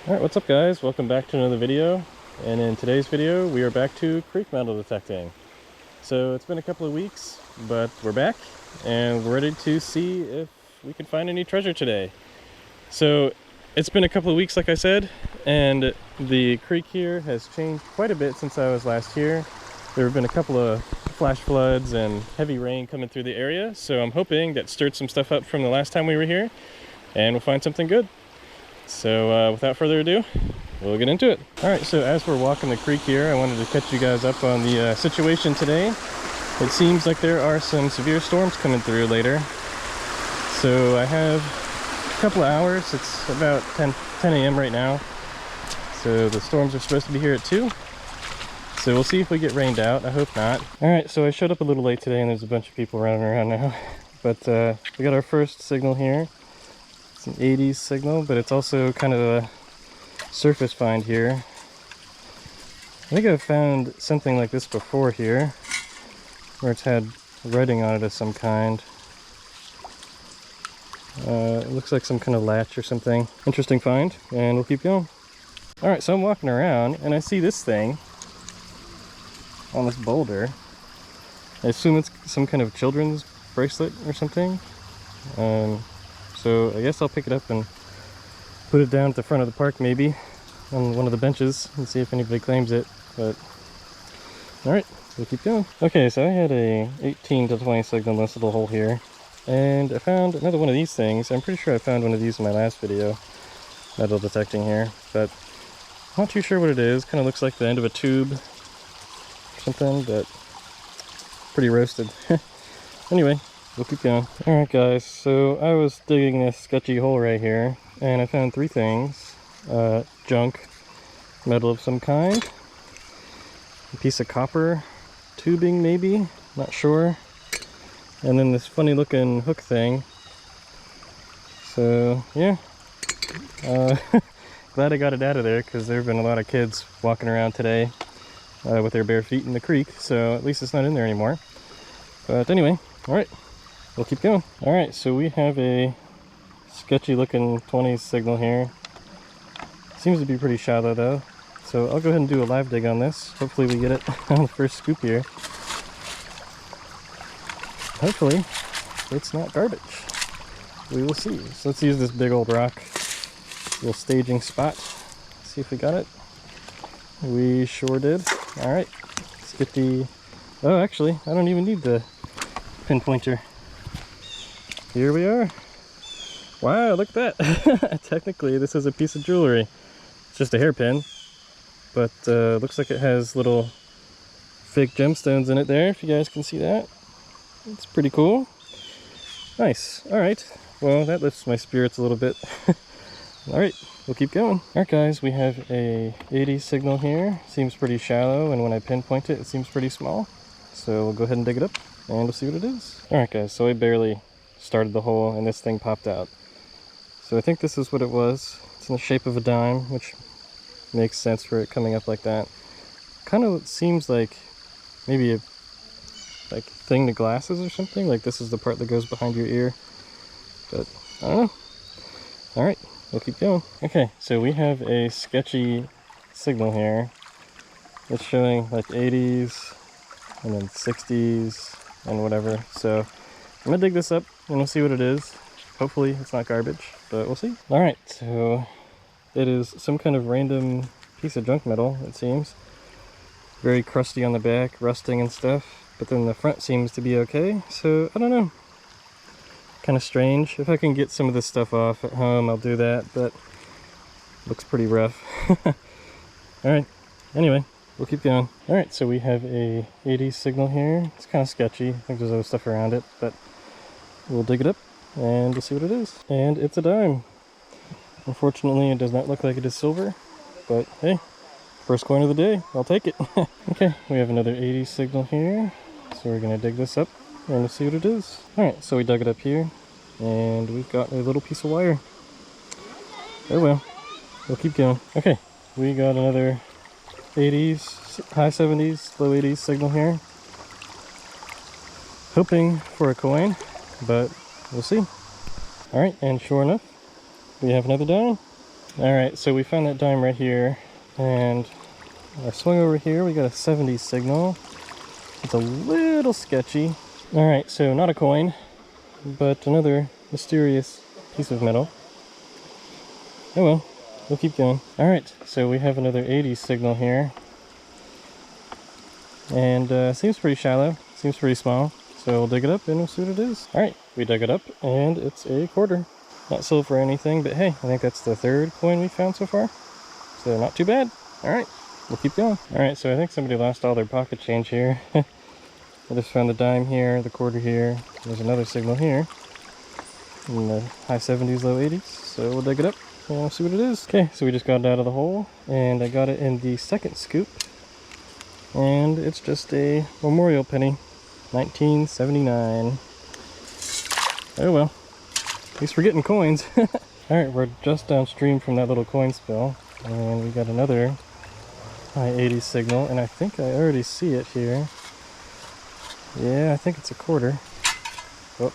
Alright, what's up guys? Welcome back to another video. And in today's video we are back to creek metal detecting. So it's been a couple of weeks, but we're back and we're ready to see if we can find any treasure today. So it's been a couple of weeks like I said, and the creek here has changed quite a bit since I was last here. There have been a couple of flash floods and heavy rain coming through the area, so I'm hoping that stirred some stuff up from the last time we were here and we'll find something good. So without further ado, we'll get into it. Alright, so as we're walking the creek here, I wanted to catch you guys up on the situation today. It seems like there are some severe storms coming through later. So I have a couple of hours. It's about 10 a.m. right now. So the storms are supposed to be here at 2. So we'll see if we get rained out. I hope not. Alright, so I showed up a little late today and there's a bunch of people running around now. But we got our first signal here. It's an 80s signal, but it's also kind of a surface find here. I think I've found something like this before here, where it's had writing on it of some kind. It looks like some kind of latch or something. Interesting find, and we'll keep going. Alright, so I'm walking around, and I see this thing on this boulder. I assume it's some kind of children's bracelet or something. So I guess I'll pick it up and put it down at the front of the park maybe on one of the benches and see if anybody claims it. But alright, we'll keep going. Okay, so I had a 18 to 20 signal in this little hole here, and I found another one of these things. I'm pretty sure I found one of these in my last video, metal detecting here, but I'm not too sure what it is. Kind of looks like the end of a tube or something, but pretty roasted. Anyway, we'll keep going. Alright guys, so I was digging this sketchy hole right here, and I found 3 things. Junk, metal of some kind, a piece of copper tubing maybe, not sure, and then this funny looking hook thing. So yeah, glad I got it out of there because there have been a lot of kids walking around today with their bare feet in the creek, so at least it's not in there anymore. But anyway, alright. We'll keep going. Alright, so we have a sketchy looking 20s signal here. Seems to be pretty shallow though. So I'll go ahead and do a live dig on this. Hopefully we get it on the first scoop here. Hopefully it's not garbage. We will see. So let's use this big old rock. Little staging spot. See if we got it. We sure did. Alright. Let's get the... Oh, actually, I don't even need the pinpointer. Here we are. Wow, look at that. Technically, this is a piece of jewelry. It's just a hairpin, but looks like it has little fake gemstones in it there, if you guys can see that. It's pretty cool. Nice. Alright. Well, that lifts my spirits a little bit. Alright, we'll keep going. Alright guys, we have a 80 signal here. Seems pretty shallow, and when I pinpoint it, it seems pretty small. So we'll go ahead and dig it up, and we'll see what it is. Alright guys, so I barely started the hole and this thing popped out. So I think this is what it was. It's in the shape of a dime, which makes sense for it coming up like that. Kind of seems like maybe a thing to glasses or something. Like this is the part that goes behind your ear. But I don't know. Alright, we'll keep going. Okay, so we have a sketchy signal here. It's showing like 80s and then 60s and whatever. So I'm gonna dig this up and we'll see what it is. Hopefully it's not garbage, but we'll see. Alright, so it is some kind of random piece of junk metal, it seems. Very crusty on the back, rusting and stuff, but then the front seems to be okay, so I don't know. Kind of strange. If I can get some of this stuff off at home, I'll do that, but looks pretty rough. Alright, anyway, we'll keep going. Alright, so we have a 80 signal here. It's kind of sketchy. I think there's other stuff around it, but we'll dig it up and we'll see what it is. And it's a dime. Unfortunately, it does not look like it is silver, but hey, first coin of the day. I'll take it. Okay, we have another 80 signal here. So we're going to dig this up and we'll see what it is. Alright, so we dug it up here and we've got a little piece of wire. Oh well, we'll keep going. Okay, we got another 80s, high 70s, low 80s signal here. Hoping for a coin, but we'll see. Alright, and sure enough, we have another dime. Alright, so we found that dime right here, and I swung over here, we got a 70s signal. It's a little sketchy. Alright, so not a coin, but another mysterious piece of metal. Oh well, we'll keep going. Alright, so we have another 80s signal here. And seems pretty shallow, seems pretty small. So we'll dig it up and we'll see what it is. Alright, we dug it up and it's a quarter. Not silver or anything, but hey, I think that's the third coin we found so far. So not too bad. Alright, we'll keep going. Alright, so I think somebody lost all their pocket change here. I just found the dime here, the quarter here. There's another signal here. In the high 70s, low 80s. So we'll dig it up and we'll see what it is. Okay, so we just got it out of the hole and I got it in the second scoop. And it's just a memorial penny. 1979. Oh well. At least we're getting coins. Alright, we're just downstream from that little coin spill. And we got another high 80s signal. And I think I already see it here. Yeah, I think it's a quarter. Oh.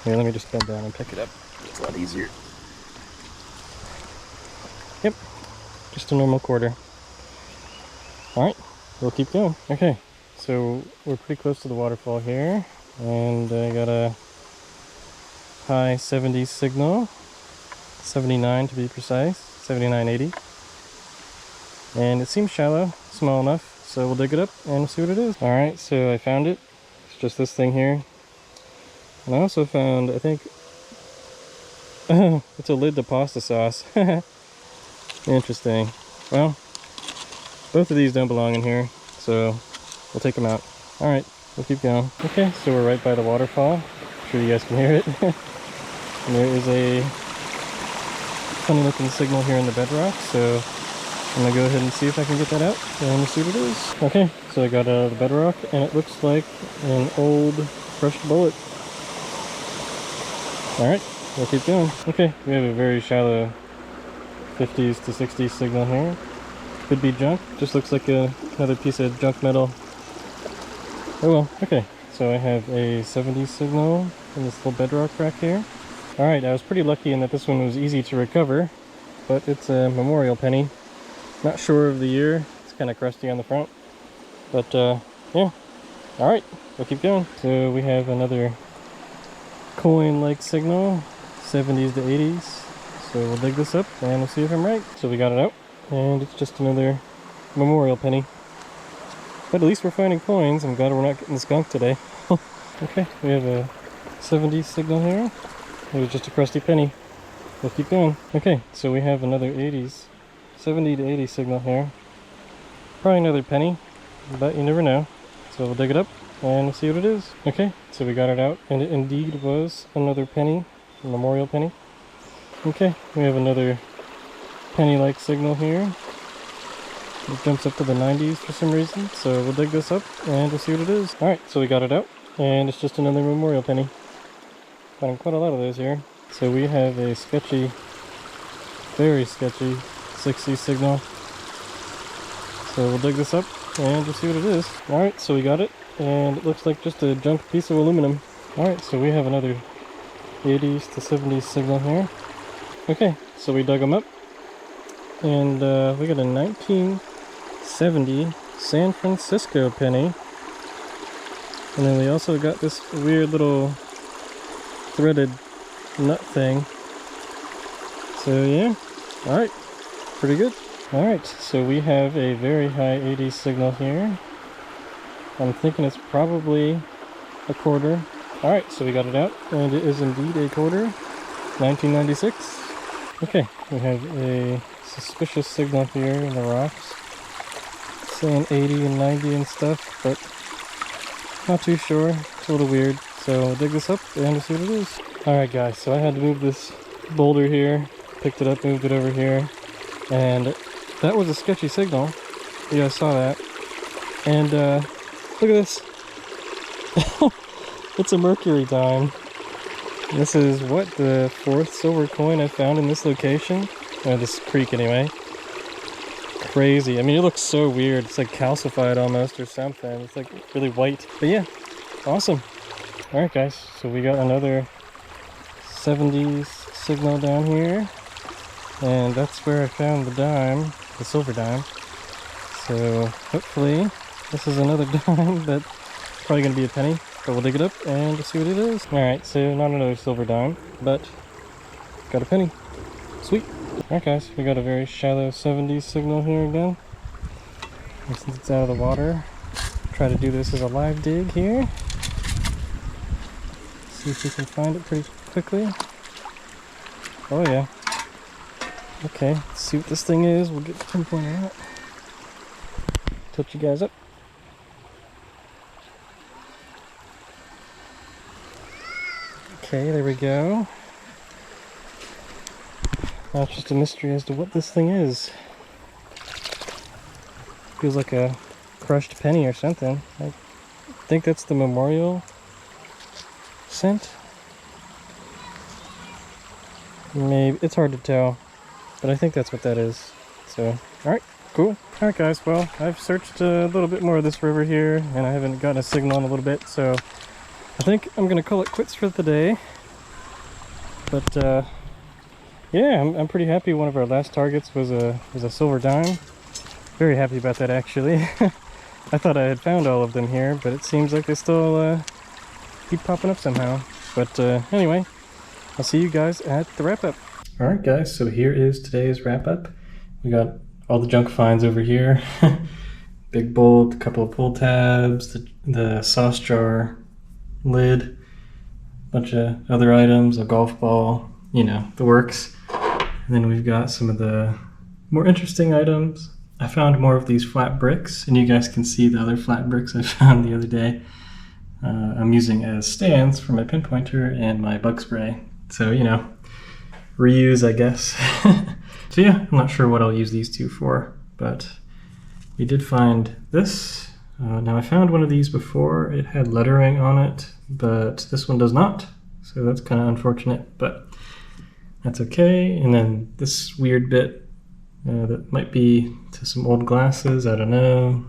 Here, let me just bend down and pick it up. It's a lot easier. Yep, just a normal quarter. Alright, we'll keep going. Okay, so we're pretty close to the waterfall here. And I got a high 70s signal, 79 to be precise, 7980. And it seems shallow, small enough, so we'll dig it up and we'll see what it is. Alright, so I found it. It's just this thing here. And I also found, I think, it's a lid to pasta sauce. Interesting. Well, both of these don't belong in here, so we'll take them out. Alright, we'll keep going. Okay, so we're right by the waterfall. I'm sure you guys can hear it. And there is a funny looking signal here in the bedrock, so I'm gonna go ahead and see if I can get that out and we'll see what it is. Okay, so I got out of the bedrock and it looks like an old crushed bullet. Alright, we'll keep going. Okay, we have a very shallow 50s to 60s signal here. Could be junk, just looks like another piece of junk metal. Oh well, okay. So I have a 70s signal in this little bedrock crack here. Alright, I was pretty lucky in that this one was easy to recover, but it's a memorial penny. Not sure of the year, it's kind of crusty on the front. But yeah, alright, we'll keep going. So we have another coin-like signal, 70s to 80s. So we'll dig this up and we'll see if I'm right. So we got it out, and it's just another memorial penny. But at least we're finding coins. I'm glad we're not getting skunked today. Okay, we have a 70s signal here. It was just a crusty penny. We'll keep going. Okay, so we have another 80s, 70 to 80 signal here. Probably another penny, but you never know. So we'll dig it up and we'll see what it is. Okay, so we got it out, and it indeed was another penny, a memorial penny. Okay, we have another penny-like signal here. It jumps up to the 90s for some reason, so we'll dig this up and we'll see what it is. Alright, so we got it out, and it's just another memorial penny. Found quite a lot of those here. So we have a sketchy, very sketchy 60 signal. So we'll dig this up and we'll see what it is. Alright, so we got it, and it looks like just a junk piece of aluminum. Alright, so we have another 80s to 70s signal here. Okay, so we dug them up, and we got a 1970 San Francisco penny. And then we also got this weird little threaded nut thing. So yeah, alright, pretty good. Alright, so we have a very high 80s signal here. I'm thinking it's probably a quarter. Alright, so we got it out, and it is indeed a quarter. 1996. Okay, we have a suspicious signal here in the rocks. Saying 80 and 90 and stuff, but not too sure. It's a little weird. So we'll dig this up and we'll see what it is. Alright guys, so I had to move this boulder here. Picked it up, moved it over here. And that was a sketchy signal. You guys saw that. And look at this. It's a mercury dime. This is what, the 4th silver coin I found in this location? Or this creek anyway. Crazy. I mean, it looks so weird. It's like calcified almost or something. It's like really white. But yeah, awesome. Alright guys, so we got another 70s signal down here. and that's where I found the dime, the silver dime. So hopefully this is another dime that's probably going to be a penny, but we'll dig it up and see what it is. Alright, so not another silver dime, but got a penny. Sweet. Alright guys, we got a very shallow 70s signal here again. And since it's out of the water, try to do this as a live dig here. See if we can find it pretty quickly. Oh yeah. Okay, let's see what this thing is. We'll get the pinpointer out. Tilt you guys up. Okay, there we go. Now it's just a mystery as to what this thing is. Feels like a crushed penny or something. I think that's the memorial cent. Maybe, it's hard to tell, but I think that's what that is. So, alright, cool. Alright guys, well, I've searched a little bit more of this river here, and I haven't gotten a signal in a little bit, so I think I'm gonna call it quits for the day. But yeah, I'm pretty happy. One of our last targets was a silver dime. Very happy about that, actually. I thought I had found all of them here, but it seems like they still keep popping up somehow. But anyway, I'll see you guys at the wrap-up. Alright guys, so here is today's wrap-up. We got all the junk finds over here. Big bolt, a couple of pull tabs, the sauce jar lid, a bunch of other items, a golf ball, you know, the works. And then we've got some of the more interesting items. I found more of these flat bricks, and you guys can see the other flat bricks I found the other day. I'm using as stands for my pinpointer and my bug spray. So, you know, reuse, I guess. So yeah, I'm not sure what I'll use these two for, but we did find this. Now I found one of these before. It had lettering on it, but this one does not. So that's kind of unfortunate, but that's okay. And then this weird bit that might be to some old glasses, I don't know,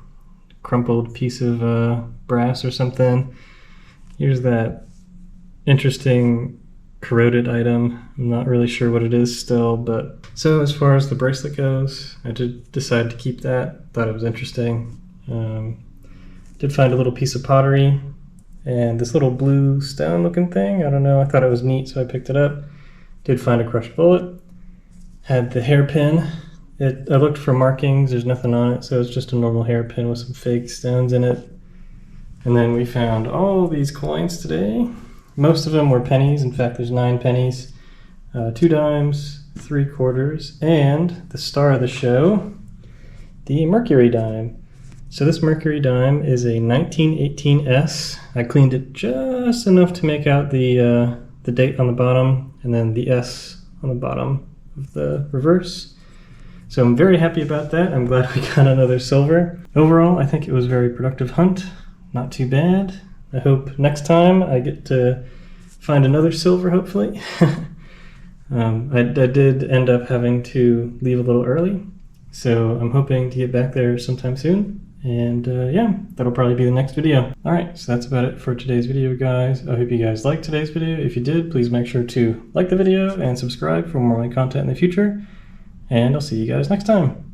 crumpled piece of brass or something. Here's that interesting corroded item. I'm not really sure what it is still, but so as far as the bracelet goes, I did decide to keep that. Thought it was interesting. Did find a little piece of pottery and this little blue stone looking thing. I don't know, I thought it was neat, so I picked it up. Did find a crushed bullet. Had the hairpin. I looked for markings, there's nothing on it, so it's just a normal hairpin with some fake stones in it. And then we found all these coins today. Most of them were pennies. In fact, there's 9 pennies, 2 dimes, 3 quarters, and the star of the show, the Mercury dime. So this Mercury dime is a 1918S. I cleaned it just enough to make out the date on the bottom, and then the S on the bottom of the reverse. So I'm very happy about that. I'm glad we got another silver. Overall, I think it was a very productive hunt. Not too bad. I hope next time I get to find another silver, hopefully. I did end up having to leave a little early, so I'm hoping to get back there sometime soon. And yeah, that'll probably be the next video. Alright, so that's about it for today's video, guys. I hope you guys liked today's video. If you did, please make sure to like the video and subscribe for more of my content in the future. And I'll see you guys next time.